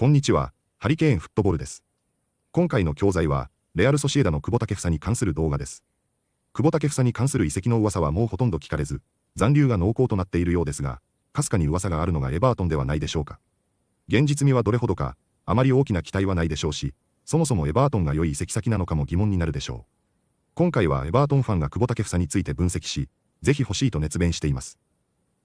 こんにちは、ハリケーンフットボールです。今回の教材は、レアルソシエダの久保建英に関する動画です。久保建英に関する移籍の噂はもうほとんど聞かれず、残留が濃厚となっているようですが、かすかに噂があるのがエバートンではないでしょうか。現実味はどれほどか、あまり大きな期待はないでしょうし、そもそもエバートンが良い移籍先なのかも疑問になるでしょう。今回はエバートンファンが久保建英について分析し、ぜひ欲しいと熱弁しています。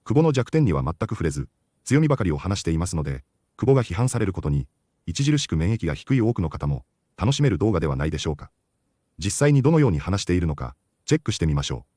久保の弱点には全く触れず、強みばかりを話していますので、久保が批判されることに、著しく免疫が低い多くの方も、楽しめる動画ではないでしょうか。実際にどのように話しているのか、チェックしてみましょう。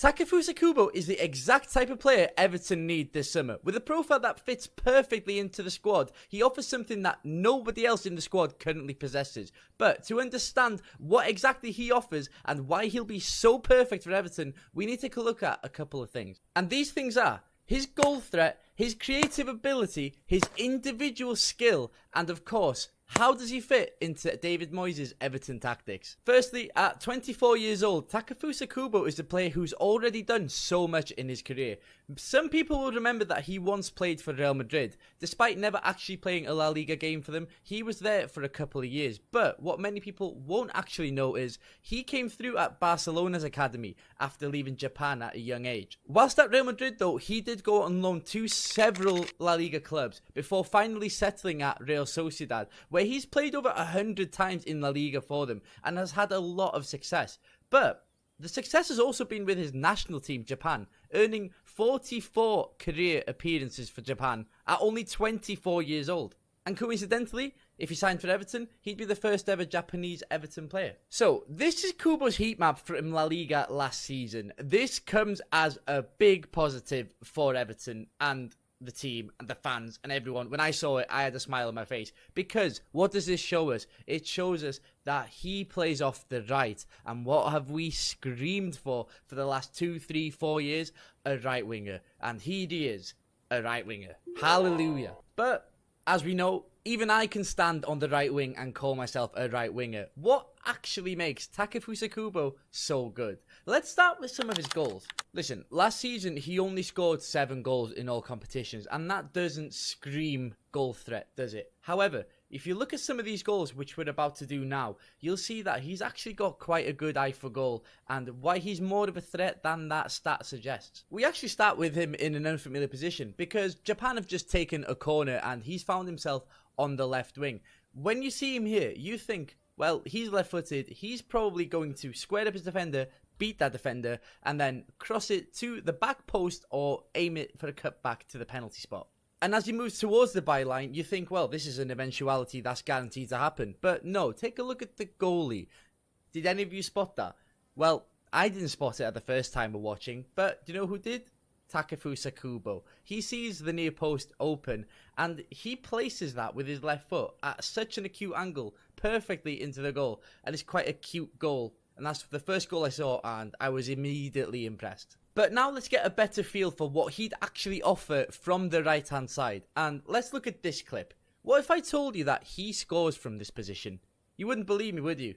Takefusa Kubo is the exact type of player Everton need this summer. With a profile that fits perfectly into the squad, he offers something that nobody else in the squad currently possesses. But to understand what exactly he offers and why he'll be so perfect for Everton, we need to take a look at a couple of things. And these things are his goal threat, his creative ability, his individual skill, and of course, how does he fit into David Moyes' Everton tactics? Firstly, at 24 years old, Takefusa Kubo is a player who's already done so much in his career. Some people will remember that he once played for Real Madrid. Despite never actually playing a La Liga game for them, he was there for a couple of years. But what many people won't actually know is he came through at Barcelona's academy after leaving Japan at a young age. Whilst at Real Madrid though, he did go on loan to several La Liga clubs before finally settling at Real Sociedad, where he's played over 100 times in La Liga for them and has had a lot of success. But the success has also been with his national team, Japan, earning 44 career appearances for Japan at only 24 years old. And coincidentally, if he signed for Everton, he'd be the first ever Japanese Everton player. So, this is Kubo's heat map from La Liga last season. This comes as a big positive for Everton and the team and the fans and everyone. When I saw it, I had a smile on my face, because what does this show us? It shows us that he plays off the right, and what have we screamed for the last 2, 3, 4 years? A right winger, and he is a right winger. Hallelujah. But as we know, even I can stand on the right wing and call myself a right winger. What actually makes Takefusa Kubo so good? Let's start with some of his goals. Listen, last season he only scored 7 goals in all competitions, and that doesn't scream goal threat, does it? However, if you look at some of these goals, which we're about to do now, you'll see that he's actually got quite a good eye for goal, and why he's more of a threat than that stat suggests. We actually start with him in an unfamiliar position, because Japan have just taken a corner and he's found himself on the left wing. When you see him here, you think, well, he's left-footed, he's probably going to square up his defender, beat that defender, and then cross it to the back post or aim it for a cut back to the penalty spot. And as he moves towards the byline, you think, well, this is an eventuality that's guaranteed to happen. But no, take a look at the goalie. Did any of you spot that? Well, I didn't spot it at the first time of watching, but do you know who did? Takefusa Kubo. He sees the near post open, and he places that with his left foot at such an acute angle, perfectly into the goal. And it's quite a cute goal. And that's the first goal I saw, and I was immediately impressed. But now let's get a better feel for what he'd actually offer from the right-hand side. And let's look at this clip. What if I told you that he scores from this position? You wouldn't believe me, would you?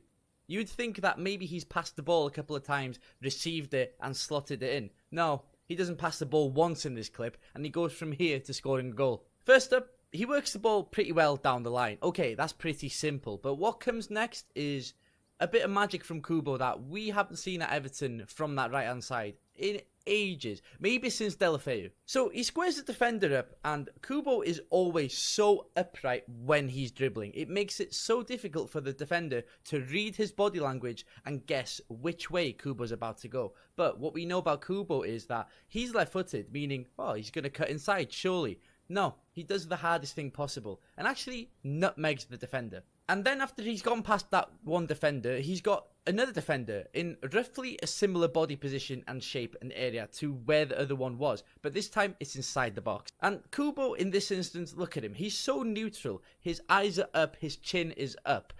You'd think that maybe he's passed the ball a couple of times, received it, and slotted it in. No, he doesn't pass the ball once in this clip, and he goes from here to scoring a goal. First up, he works the ball pretty well down the line. Okay, that's pretty simple. But what comes next is a bit of magic from Kubo that we haven't seen at Everton from that right-hand side in ages, maybe since Delafeu. So he squares the defender up, and Kubo is always so upright when he's dribbling. It makes it so difficult for the defender to read his body language and guess which way Kubo's about to go. But what we know about Kubo is that he's left-footed, meaning, oh, he's going to cut inside, surely. No, he does the hardest thing possible and actually nutmegs the defender. And then after he's gone past that one defender, he's got another defender in roughly a similar body position and shape and area to where the other one was. But this time it's inside the box. And Kubo in this instance, look at him. He's so neutral. His eyes are up. His chin is up.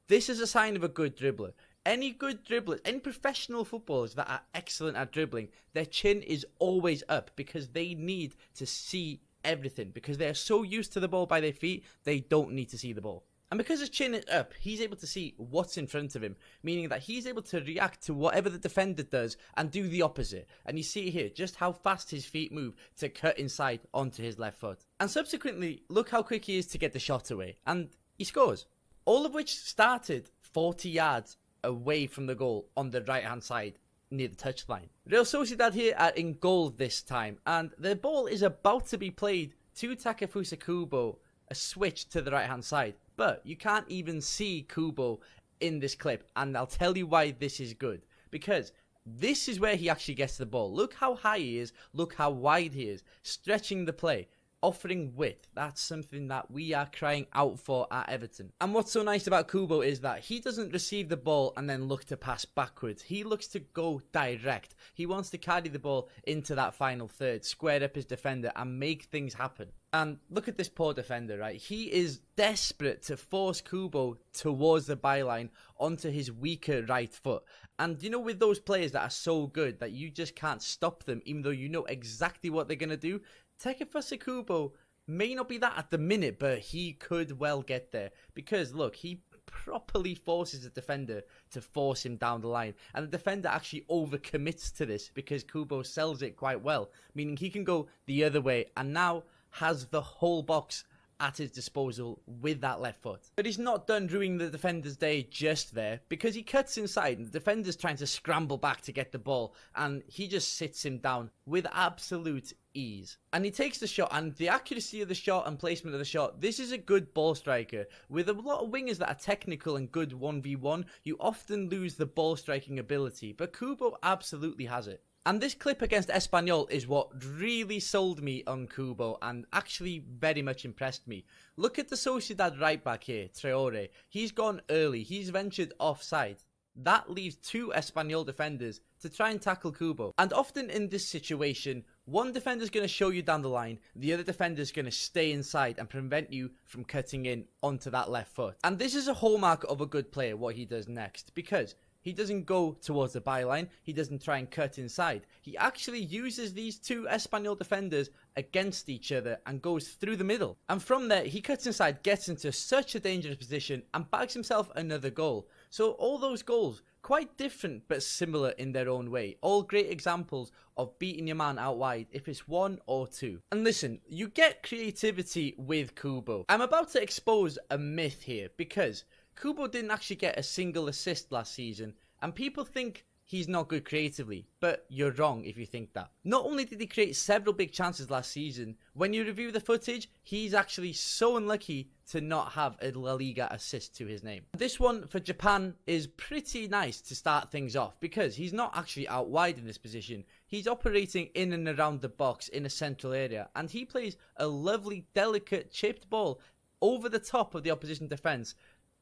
This is a sign of a good dribbler. Any good dribblers, any professional footballers that are excellent at dribbling, their chin is always up because they need to see everything. Because they're so used to the ball by their feet, they don't need to see the ball. And because his chin is up, he's able to see what's in front of him, meaning that he's able to react to whatever the defender does and do the opposite. And you see here just how fast his feet move to cut inside onto his left foot. And subsequently, look how quick he is to get the shot away. And he scores. All of which started 40 yards away from the goal on the right-hand side near the touchline. Real Sociedad here are in goal this time, and the ball is about to be played to Takefusa Kubo, a switch to the right-hand side. But you can't even see Kubo in this clip, and I'll tell you why this is good. Because this is where he actually gets the ball. Look how high he is, look how wide he is, stretching the play, offering width. That's something that we are crying out for at Everton. And what's so nice about Kubo is that he doesn't receive the ball and then look to pass backwards. He looks to go direct. He wants to carry the ball into that final third, square up his defender and make things happen. And look at this poor defender, right? He is desperate to force Kubo towards the byline onto his weaker right foot. And you know, with those players that are so good that you just can't stop them, even though you know exactly what they're going to do, Takefusa Kubo may not be that at the minute, but he could well get there. Because look, he properly forces the defender to force him down the line. And the defender actually overcommits to this because Kubo sells it quite well, meaning he can go the other way and now has the whole box at his disposal with that left foot. But he's not done ruining the defender's day just there, because he cuts inside and the defender's trying to scramble back to get the ball and he just sits him down with absolute ease. And he takes the shot, and the accuracy of the shot and placement of the shot, this is a good ball striker. With a lot of wingers that are technical and good 1v1, you often lose the ball striking ability, but Kubo absolutely has it. And this clip against Espanyol is what really sold me on Kubo and actually very much impressed me. Look at the Sociedad right back here, Traore. He's gone early. He's ventured offside. That leaves two Espanyol defenders to try and tackle Kubo. And often in this situation, one defender's going to show you down the line, the other defender's going to stay inside and prevent you from cutting in onto that left foot. And this is a hallmark of a good player, what he does next, because he doesn't go towards the byline. He doesn't try and cut inside. He actually uses these two Espanyol defenders against each other and goes through the middle. And from there, he cuts inside, gets into such a dangerous position and bags himself another goal. So all those goals, quite different but similar in their own way. All great examples of beating your man out wide if it's one or two. And listen, you get creativity with Kubo. I'm about to expose a myth here because Kubo didn't actually get a single assist last season, and people think he's not good creatively, but you're wrong if you think that. Not only did he create several big chances last season, when you review the footage, he's actually so unlucky to not have a La Liga assist to his name. This one for Japan is pretty nice to start things off because he's not actually out wide in this position. He's operating in and around the box in a central area, and he plays a lovely, delicate, chipped ball over the top of the opposition defence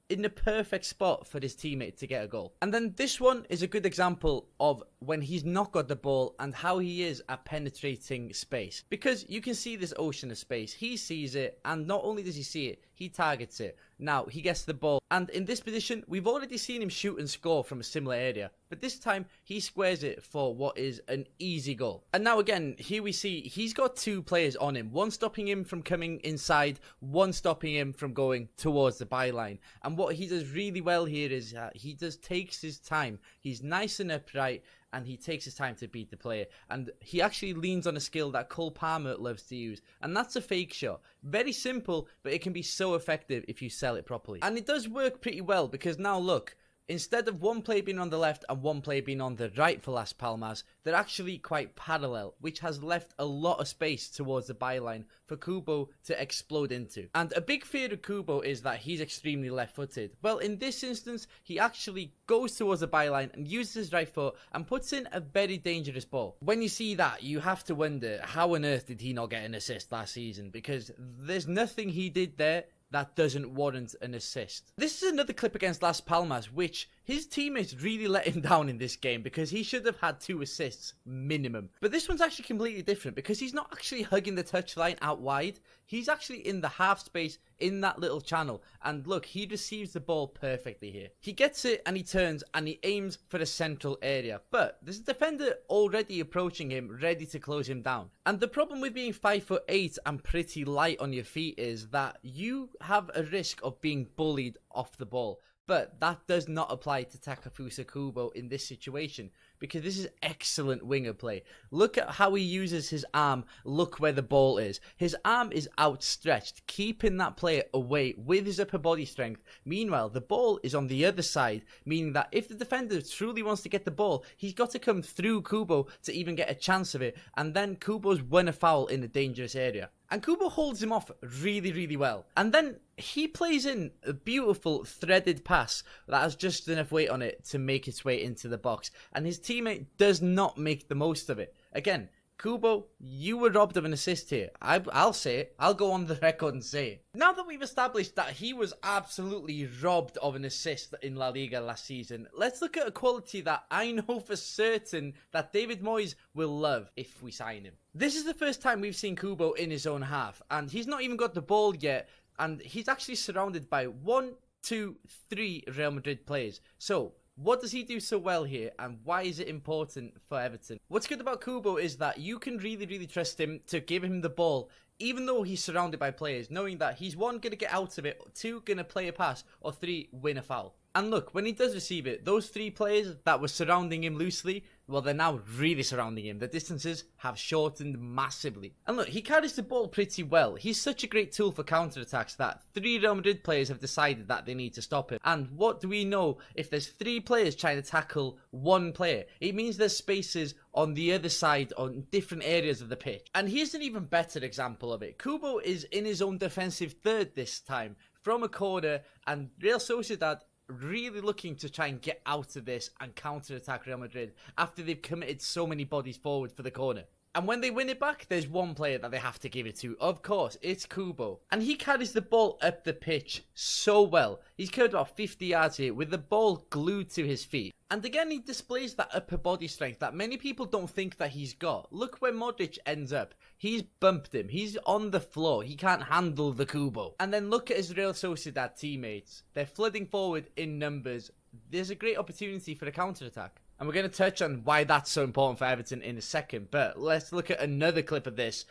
in the perfect spot for his teammate to get a goal. And then this one is a good example of when he's not got the ball and how he is at penetrating space. Because you can see this ocean of space. He sees it, and not only does he see it, he targets it. Now, he gets the ball, and in this position, we've already seen him shoot and score from a similar area. But this time, he squares it for what is an easy goal. And now again, here we see he's got two players on him. One stopping him from coming inside, one stopping him from going towards the byline. And what he does really well here is he just takes his time. He's nice and upright, and he takes his time to beat the player. And he actually leans on a skill that Cole Palmer loves to use, and that's a fake shot. Very simple, but it can be so effective if you sell it properly. And it does work pretty well, because now look, instead of one player being on the left and one player being on the right for Las Palmas, they're actually quite parallel, which has left a lot of space towards the byline for Kubo to explode into. And a big fear of Kubo is that he's extremely left-footed. Well, in this instance, he actually goes towards the byline and uses his right foot and puts in a very dangerous ball. When you see that, you have to wonder, how on earth did he not get an assist last season? Because there's nothing he did there that doesn't warrant an assist. This is another clip against Las Palmas, which his teammates really let him down in this game because he should have had 2 assists minimum. But this one's actually completely different because he's not actually hugging the touchline out wide. He's actually in the half space in that little channel. And look, he receives the ball perfectly here. He gets it and he turns and he aims for the central area. But there's a defender already approaching him, ready to close him down. And the problem with being 5'8" and pretty light on your feet is that you have a risk of being bullied off the ball. But that does not apply to Takefusa Kubo in this situation, because this is excellent winger play. Look at how he uses his arm. Look where the ball is. His arm is outstretched, keeping that player away with his upper body strength. Meanwhile, the ball is on the other side, meaning that if the defender truly wants to get the ball, he's got to come through Kubo to even get a chance of it, and then Kubo's won a foul in a dangerous area. And Kubo holds him off really, really well. And then he plays in a beautiful threaded pass that has just enough weight on it to make its way into the box. And his teammate does not make the most of it. Again, Kubo, you were robbed of an assist here. I'll say it. I'll go on the record and say it. Now that we've established that he was absolutely robbed of an assist in La Liga last season, let's look at a quality that I know for certain that David Moyes will love if we sign him. This is the first time we've seen Kubo in his own half, and he's not even got the ball yet, and he's actually surrounded by 1, 2, 3 Real Madrid players. So, what does he do so well here, and why is it important for Everton? What's good about Kubo is that you can really, really trust him to give him the ball, even though he's surrounded by players, knowing that he's 1, going to get out of it, 2, going to play a pass, or 3, win a foul. And look, when he does receive it, those 3 players that were surrounding him loosely, well, they're now really surrounding him. The distances have shortened massively. And look, he carries the ball pretty well. He's such a great tool for counter-attacks that 3 Real Madrid players have decided that they need to stop him. And what do we know? If there's 3 players trying to tackle 1 player, it means there's spaces on the other side on different areas of the pitch. And here's an even better example of it. Kubo is in his own defensive third this time from a corner, and Real Sociedad really looking to try and get out of this and counter-attack Real Madrid after they've committed so many bodies forward for the corner. And when they win it back, there's one player that they have to give it to. Of course, it's Kubo. And he carries the ball up the pitch so well. He's curved about 50 yards here with the ball glued to his feet. And again, he displays that upper body strength that many people don't think that he's got. Look where Modric ends up. He's bumped him. He's on the floor. He can't handle the Kubo. And then look at his Real Sociedad teammates. They're flooding forward in numbers. There's a great opportunity for a counter-attack. And we're going to touch on why that's so important for Everton in a second. But let's look at another clip of this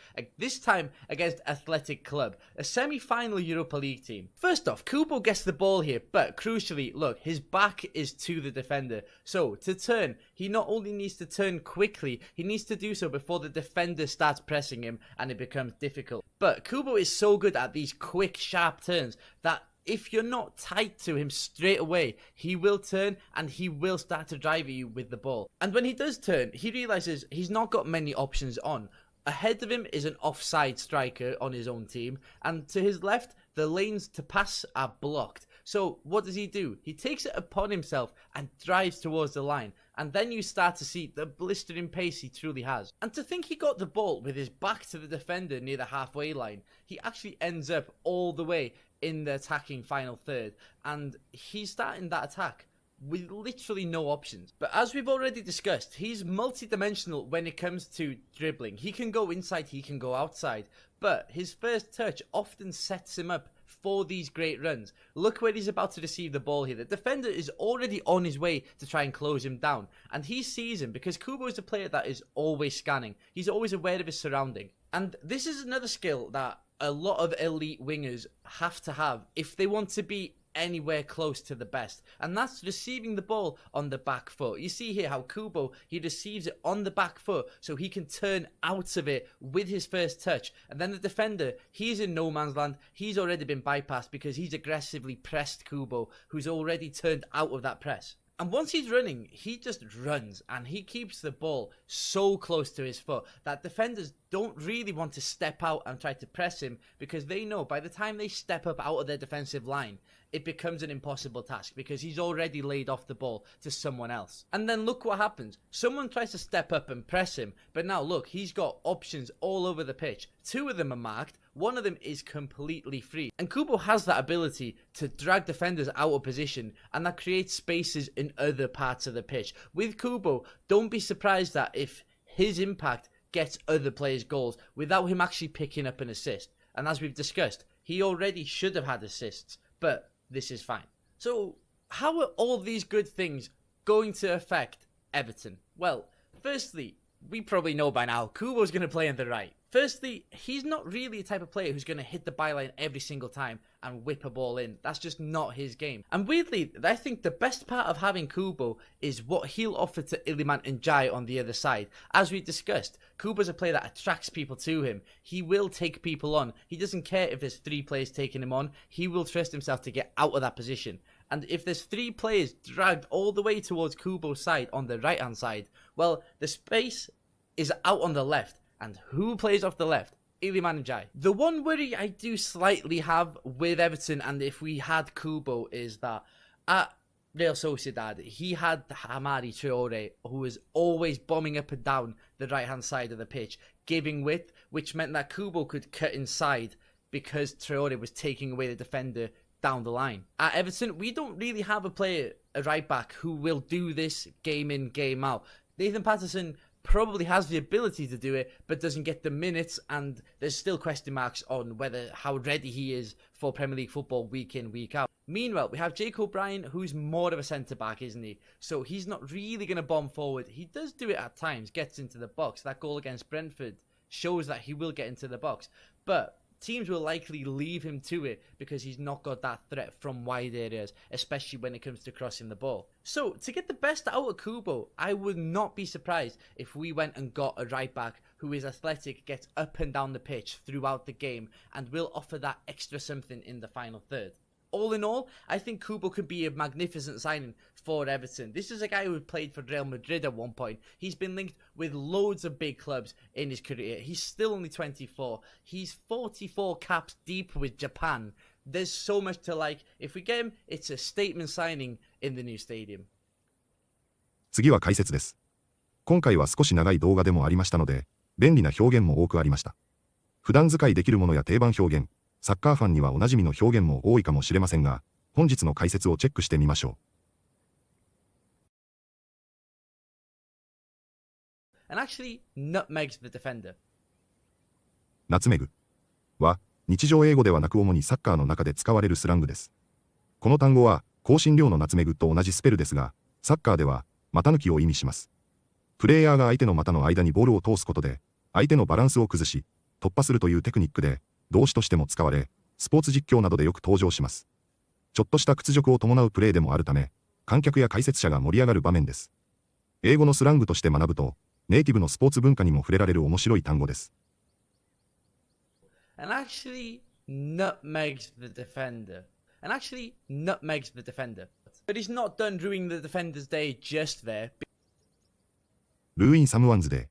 time against Athletic Club, a semi-final Europa League team. First off, Kubo gets the ball here, but crucially, look, his back is to the defender. So, to turn, he not only needs to turn quickly, he needs to do so before the defender starts pressing him and it becomes difficult. But Kubo is so good at these quick, sharp turns that if you're not tight to him straight away, he will turn and he will start to drive at you with the ball. And when he does turn, he realises he's not got many options on. Ahead of him is an offside striker on his own team, and to his left, the lanes to pass are blocked. So what does he do? He takes it upon himself and drives towards the line. And then you start to see the blistering pace he truly has. And to think he got the ball with his back to the defender near the halfway line, he actually ends up all the way in the attacking final third. And he's starting that attack with literally no options. But as we've already discussed, he's multi-dimensional when it comes to dribbling. He can go inside, he can go outside. But his first touch often sets him up for these great runs. Look where he's about to receive the ball here. The defender is already on his way to try and close him down. And he sees him because Kubo is a player that is always scanning. He's always aware of his surrounding. And this is another skill that a lot of elite wingers have to have if they want to be anywhere close to the best, and that's receiving the ball on the back foot. You see here how Kubo, he receives it on the back foot so he can turn out of it with his first touch, and then the defender, he's in no man's land. He's already been bypassed because he's aggressively pressed Kubo, who's already turned out of that press. And once he's running, he just runs and he keeps the ball so close to his foot that defenders don't really want to step out and try to press him, because they know by the time they step up out of their defensive line, it becomes an impossible task because he's already laid off the ball to someone else. And then look what happens. Someone tries to step up and press him, but now look, he's got options all over the pitch. 2 of them are marked, 1 of them is completely free. And Kubo has that ability to drag defenders out of position, and that creates spaces in other parts of the pitch. With Kubo, don't be surprised that if his impact gets other players goals without him actually picking up an assist. And as we've discussed, He already should have had assists, but this is fine. So, how are all these good things going to affect Everton? Well, firstly, we probably know by now, Kubo's going to play on the right. Firstly, he's not really a type of player who's going to hit the byline every single time and whip a ball in. That's just not his game. And weirdly, I think the best part of having Kubo is what he'll offer to Iliman Ndiaye on the other side. As we discussed, Kubo's a player that attracts people to him. He will take people on. He doesn't care if there's 3 players taking him on. He will trust himself to get out of that position. And if there's 3 players dragged all the way towards Kubo's side on the right-hand side, well, the space is out on the left. And who plays off the left? Iliman Ndiaye. The one worry I do slightly have with Everton, and if we had Kubo, is that at Real Sociedad, he had Hamari Traore, who was always bombing up and down the right-hand side of the pitch, giving width, which meant that Kubo could cut inside because Traore was taking away the defender down the line. At Everton, we don't really have a player, a right-back, who will do this game in, game out. Nathan Patterson probably has the ability to do it, but doesn't get the minutes, and there's still question marks on how ready he is for Premier League football week in, week out. Meanwhile, we have Jake O'Brien, who's more of a centre-back, isn't he? So he's not really going to bomb forward. He does do it at times, gets into the box. That goal against Brentford shows that he will get into the box. But teams will likely leave him to it because he's not got that threat from wide areas, especially when it comes to crossing the ball. So, to get the best out of Kubo, I would not be surprised if we went and got a right back who is athletic, gets up and down the pitch throughout the game, and will offer that extra something in the final third. All in all, I think Kubo could be a magnificent signing for Everton. This is a guy who played for Real Madrid at one point. He's been linked with loads of big clubs in his career. He's still only 24. He's 44 caps deep with Japan. There's so much to like. If we get him, it's a statement signing in the new stadium. 次は解説です。今回は少し長い動画でもありましたので、便利な表現も多くありました。普段使いできるものや定番表現、サッカーファンにはおなじみの表現も多いかもしれませんが、本日の解説をチェックしてみましょう。And actually, nutmegs the defender. ナツメグは、日常英語ではなく主にサッカーの中で使われるスラングです。この単語は、香辛料のナツメグと同じスペルですが、サッカーでは、股抜きを意味します。プレイヤーが相手の股の間にボールを通すことで、相手のバランスを崩し、突破するというテクニックで、動詞としても使われ、スポーツ実況などでよく登場します。ちょっとした屈辱を伴うプレーでもあるため、観客や解説者が盛り上がる場面です。英語のスラングとして学ぶと、ネイティブのスポーツ文化にも触れられる面白い単語です。And actually nutmegs the defender. But he's not done ruining the defender's day just there. ルーイン・サムワンズデ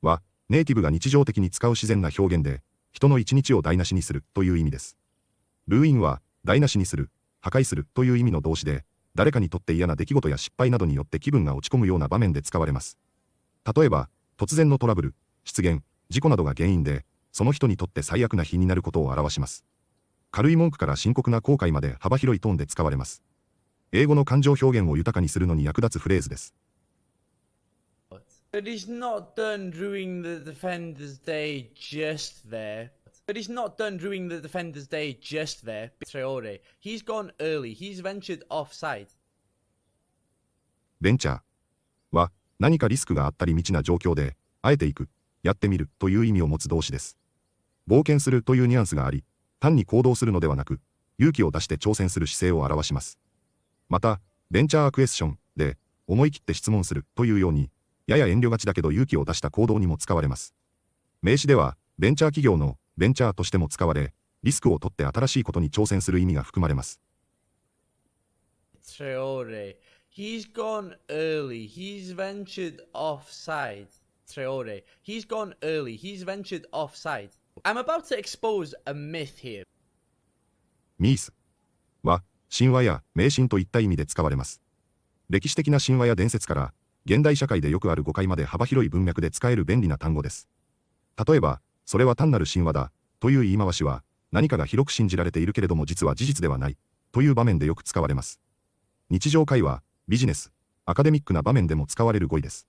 ーは、ネイティブが日常的に使う自然な表現で、人の一日を台無しにするという意味です。ルーインは、台無しにする、破壊するという意味の動詞で、誰かにとって嫌な出来事や失敗などによって気分が落ち込むような場面で使われます。例えば、突然のトラブル、失言、事故などが原因で、その人にとって最悪な日になることを表します。軽い文句から深刻な後悔まで幅広いトーンで使われます。英語の感情表現を豊かにするのに役立つフレーズです。But he's not done ruining the defender's day just there. Traore. He's gone early. He's ventured offside. ベンチャーは何かリスクがあったり未知な状況で、あえていく、やってみるという意味を持つ動詞です。冒険するというニュアンスがあり、単に行動するのではなく、勇気を出して挑戦する姿勢を表します。また、ベンチャークエスチョンで、思い切って質問するというように、やや遠慮がちだけど勇気を出した行動にも使われます。名詞では、ベンチャー企業のベンチャーとしても使われ、リスクを取って新しいことに挑戦する意味が含まれます。Traore. He's gone early. He's ventured offside. Traore. He's gone early. He's ventured offside. I'm about to expose a myth here. ミースは、神話や迷信といった意味で使われます。歴史的な神話や伝説から、現代社会でよくある誤解まで幅広い文脈で使える便利な単語です。例えば、それは単なる神話だという言い回しは、何かが広く信じられているけれども実は事実ではないという場面でよく使われます。日常会話、ビジネス、アカデミックな場面でも使われる語彙です。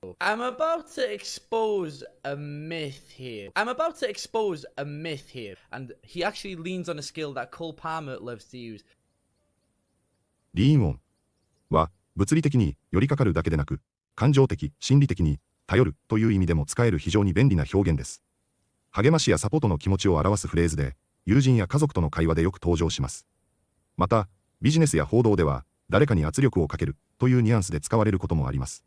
I'm about to expose a myth here. I'm about to expose a myth here. And he actually leans on a skill that Cole Palmer loves to use. リーンオンは物理的に寄りかかるだけでなく、感情的、心理的に頼るという意味でも使える非常に便利な表現です。励ましやサポートの気持ちを表すフレーズで、友人や家族との会話でよく登場します。また、ビジネスや報道では、誰かに圧力をかけるというニュアンスで使われることもあります。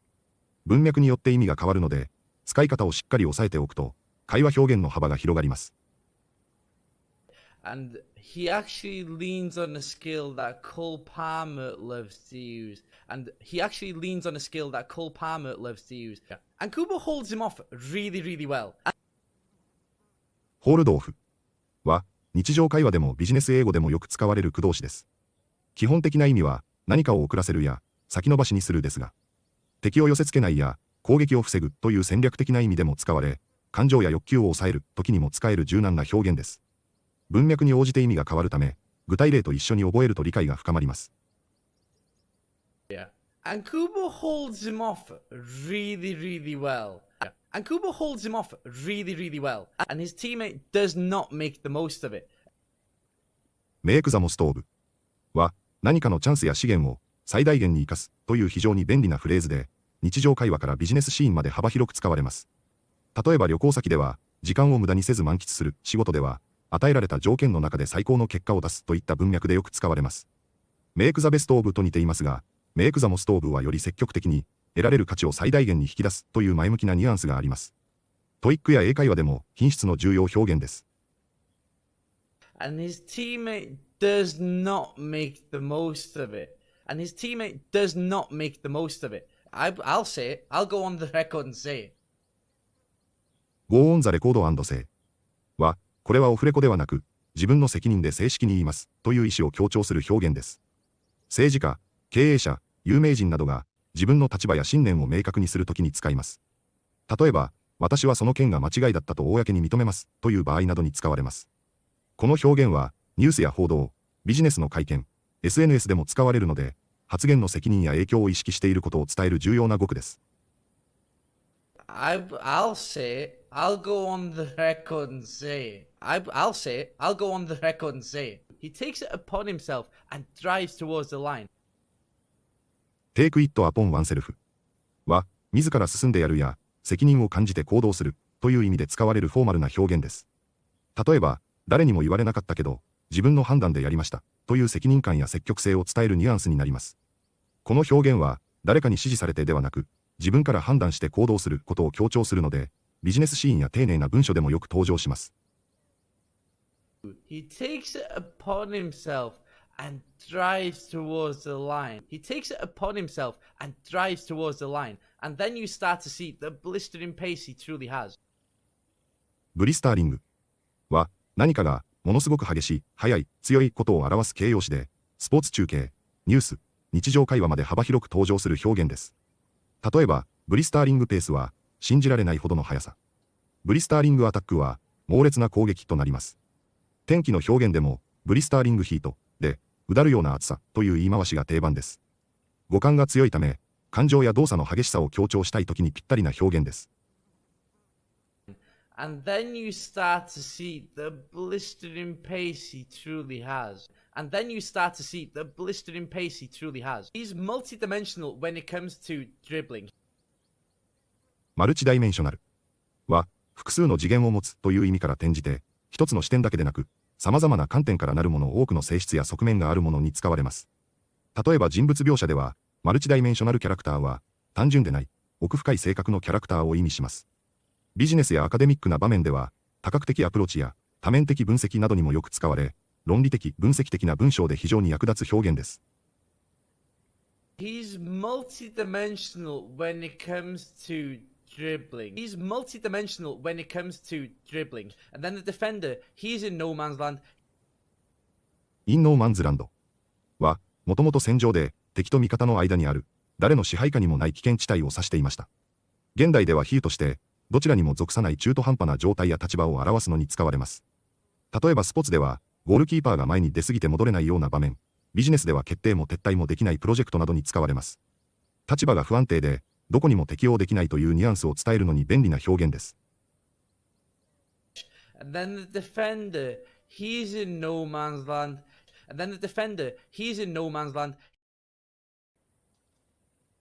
文脈によって意味が変わるので、使い方をしっかり押さえておくと、会話表現の幅が広がります。And he actually leans on a skill that Cole Palmer loves to use. And he actually leans on a skill that Cole Palmer loves to use. And Kubo holds him off really, really well. ホールドオフは、日常会話でもビジネス英語でもよく使われる駆動詞です。基本的な意味は、何かを遅らせるや、先延ばしにするですが、敵を寄せ付けないや、攻撃を防ぐという戦略的な意味でも使われ、感情や欲求を抑える時にも使える柔軟な表現です。文脈に応じて意味が変わるため、具体例と一緒に覚えると理解が深まります。Yeah. And Kubo holds him off really, really well. And Kubo holds him off really, really well. And his teammate does not make the most of it. メイクザモストオブは、何かのチャンスや資源を最大限に生かすという非常に便利なフレーズで、日常会話からビジネスシーンまで幅広く使われます。例えば旅行先では、時間を無駄にせず満喫する、仕事では、与えられた条件の中で最高の結果を出すといった文脈でよく使われます。メイクザベストオブと似ていますが、メイクザモストオブはより積極的に、得られる価値を最大限に引き出すという前向きなニュアンスがあります。トイックや英会話でも品質の重要表現です。And his teammate does not make the most of it. And his teammate does not make the most of it. I'll say it. I'll go on the record and say it. Go on the record and say は、これはオフレコではなく、自分の責任で正式に言いますという意思を強調する表現です。政治家、経営者、有名人などが自分の立場や信念を明確にするときに使います。例えば、私はその件が間違いだったと公に認めますという場合などに使われます。この表現は、ニュースや報道、ビジネスの会見、SNS でも使われるので、発言の責任や影響を意識していることを伝える重要な語句です。I'll say it. I'll go on the record and say it. I'll say it. I'll go on the record and say it. He takes it upon himself and drives towards the line. Take it upon oneself は、自ら進んでやるや、責任を感じて行動するという意味で使われるフォーマルな表現です。例えば、誰にも言われなかったけど、自分の判断でやりましたという責任感や積極性を伝えるニュアンスになります。この表現は、誰かに指示されてではなく、自分から判断して行動することを強調するので、ビジネスシーンや丁寧な文書でもよく登場します。He takes it upon himself and drives towards the line. He takes it upon himself and drives towards the line. And then you start to see the blistering pace he truly has. ブリスターリングは、何かがものすごく激しい、速い、強いことを表す形容詞で、スポーツ中継、ニュース、日常会話まで幅広く登場する表現です。例えば、ブリスターリングペースは、信じられないほどの速さ。ブリスターリングアタックは、猛烈な攻撃となります。天気の表現でも、ブリスターリングヒートで、うだるような暑さという言い回しが定番です。語感が強いため、感情や動作の激しさを強調したいときにぴったりな表現です。And then you start to see the blistering pace he truly has. And then you start to see the blistering pace he truly has. He's multidimensional when it comes to dribbling. マルチダイメンショナルは、複数の次元を持つという意味から転じて、一つの視点だけでなく、様々な観点からなるもの多くの性質や側面があるものに使われます。例えば人物描写では、マルチダイメンショナルキャラクターは、単純でない、奥深い性格のキャラクターを意味します。ビジネスやアカデミックな場面では、多角的アプローチや多面的分析などにもよく使われ、論理的、分析的な文章で非常に役立つ表現です。He's multidimensional when it comes to dribbling. He's multidimensional when it comes to dribbling. And then the defender, he's in no man's land. In no man's landは、もともと戦場で敵と味方の間にある、誰の支配下にもない危険地帯を指していました。現代では比喩として、どちらにも属さない中途半端な状態や立場を表すのに使われます。例えばスポーツでは、ゴールキーパーが前に出過ぎて戻れないような場面、ビジネスでは決定も撤退もできないプロジェクトなどに使われます。立場が不安定で、どこにも適用できないというニュアンスを伝えるのに便利な表現です。And then the defender, he's in no man's land. And then the defender, he's in no man's land.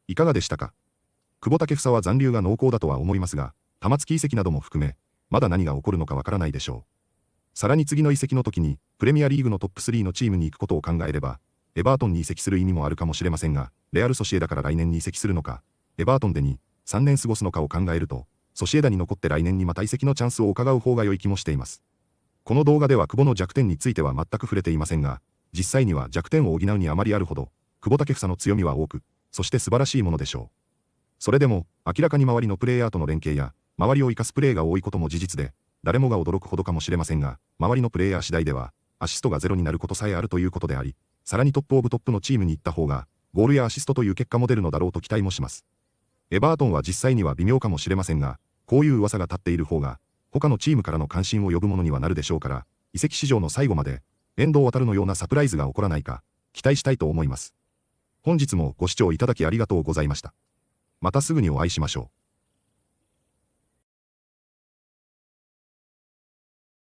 いかがでしたか？久保建英は残留が濃厚だとは思いますが、玉突き移籍なども含め、まだ何が起こるのかわからないでしょう。さらに次の移籍の時に、プレミアリーグのトップ3のチームに行くことを考えれば、エバートンに移籍する意味もあるかもしれませんが、レアルソシエダから来年に移籍するのか、エバートンで2、3年過ごすのかを考えると、ソシエダに残って来年にまた移籍のチャンスを伺う方が良い気もしています。この動画では久保の弱点については全く触れていませんが、実際には弱点を補うにあまりあるほど、久保建英の強みは多く、そして素晴らしいものでしょう。それでも、明らかに周りのプレイヤーとの連携や、周りを生かすプレーが多いことも事実で、誰もが驚くほどかもしれませんが、周りのプレイヤー次第では、アシストがゼロになることさえあるということであり、さらにトップオブトップのチームに行った方が、ゴールやアシストという結果も出るのだろうと期待もします。エバートンは実際には微妙かもしれませんが、こういう噂が立っている方が、他のチームからの関心を呼ぶものにはなるでしょうから、移籍市場の最後まで、遠藤航のようなサプライズが起こらないか、期待したいと思います。本日もご視聴いただきありがとうございました。またすぐにお会いしましょう。